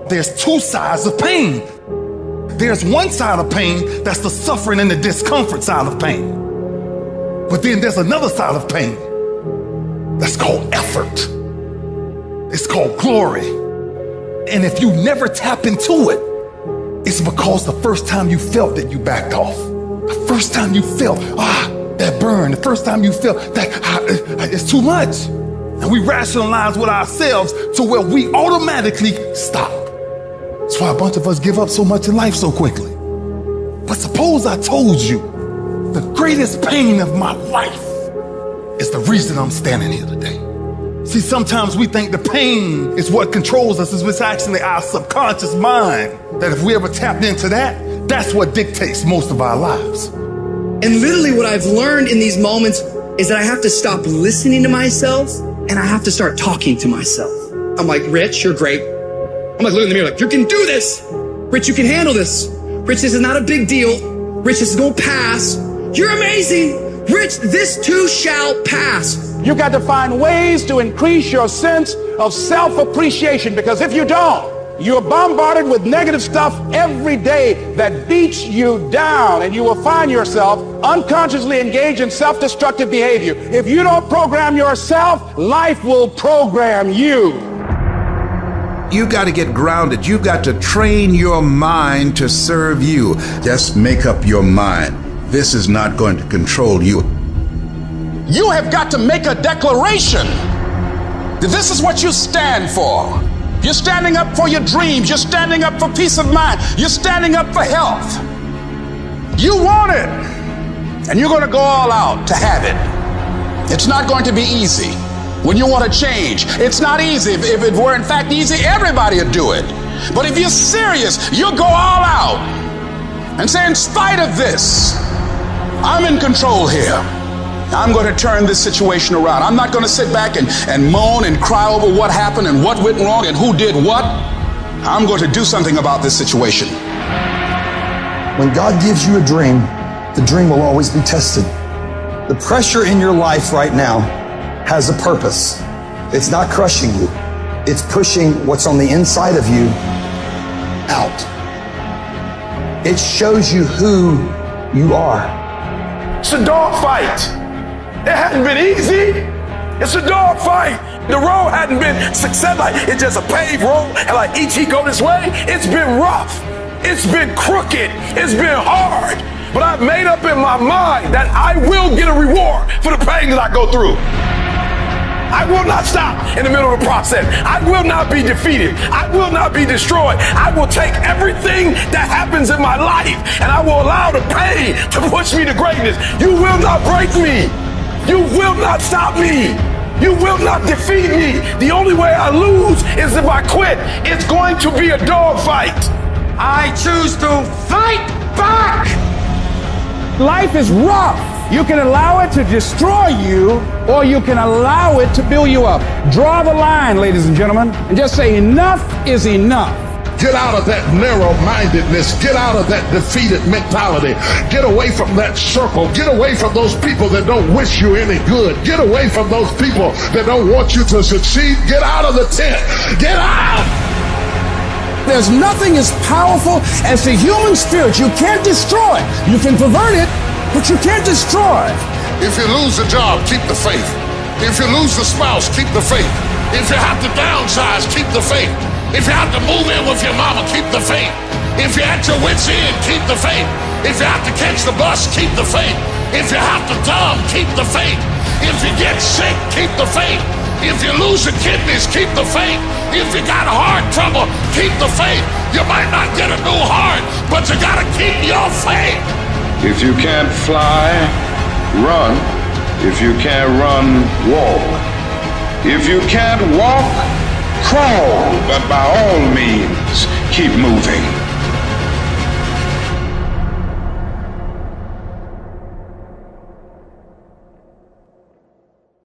There's two sides of pain. There's one side of pain that's the suffering and the discomfort side of pain. But then there's another side of pain that's called effort. It's called glory. And if you never tap into it, it's because the first time you felt it, you backed off. The first time you felt, that burn, the first time you felt that it's too much. And we rationalize with ourselves to where we automatically stop. That's why a bunch of us give up so much in life so quickly. But suppose I told you the greatest pain of my life is the reason I'm standing here today. See, sometimes we think the pain is what controls us. It's actually our subconscious mind that if we ever tapped into that, that's what dictates most of our lives. And literally what I've learned in these moments is that I have to stop listening to myself and I have to start talking to myself. I'm like, Rich, you're great. I'm like, look in the mirror, like, you can do this. Rich, you can handle this. Rich, this is not a big deal. Rich, this is gonna pass. You're amazing. Rich, this too shall pass. You got to find ways to increase your sense of self-appreciation, because if you don't, you're bombarded with negative stuff every day that beats you down, and you will find yourself unconsciously engaged in self-destructive behavior. If you don't program yourself, life will program you. You got to get grounded. You got to train your mind to serve you. Just make up your mind. This is not going to control you. You have got to make a declaration that this is what you stand for. You're standing up for your dreams. You're standing up for peace of mind. You're standing up for health. You want it, and you're going to go all out to have it. It's not going to be easy. When you want to change, it's not easy. If it were in fact easy, everybody would do it. But if you're serious, you'll go all out and say, in spite of this, I'm in control here. I'm going to turn this situation around. I'm not going to sit back and moan and cry over what happened and what went wrong and who did what. I'm going to do something about this situation. When God gives you a dream, the dream will always be tested. The pressure in your life right now has a purpose. It's not crushing you. It's pushing what's on the inside of you out. It shows you who you are. It's a dog fight. It hadn't been easy. It's a dog fight. The road hadn't been success. Like it's just a paved road, and like each he go this way, it's been rough. It's been crooked. It's been hard. But I've made up in my mind that I will get a reward for the pain that I go through. I will not stop in the middle of the process. I will not be defeated. I will not be destroyed. I will take everything that happens in my life and I will allow the pain to push me to greatness. You will not break me. You will not stop me. You will not defeat me. The only way I lose is if I quit. It's going to be a dog fight. I choose to fight back. Life is rough. You can allow it to destroy you, or you can allow it to build you up. Draw the line, ladies and gentlemen, and just say enough is enough. Get out of that narrow-mindedness. Get out of that defeated mentality. Get away from that circle. Get away from those people that don't wish you any good. Get away from those people that don't want you to succeed. Get out of the tent. Get out! There's nothing as powerful as the human spirit. You can't destroy it. You can pervert it, but you can't destroy it. If you lose a job, keep the faith. If you lose a spouse, keep the faith. If you have to downsize, keep the faith. If you have to move in with your mama, keep the faith. If you're at your wit's end, keep the faith. If you have to catch the bus, keep the faith. If you have to dumb, keep the faith. If you get sick, keep the faith. If you lose your kidneys, keep the faith. If you got heart trouble, keep the faith. You might not get a new heart, but you gotta keep your faith. If you can't fly, run. If you can't run, walk. If you can't walk, crawl. But by all means, keep moving.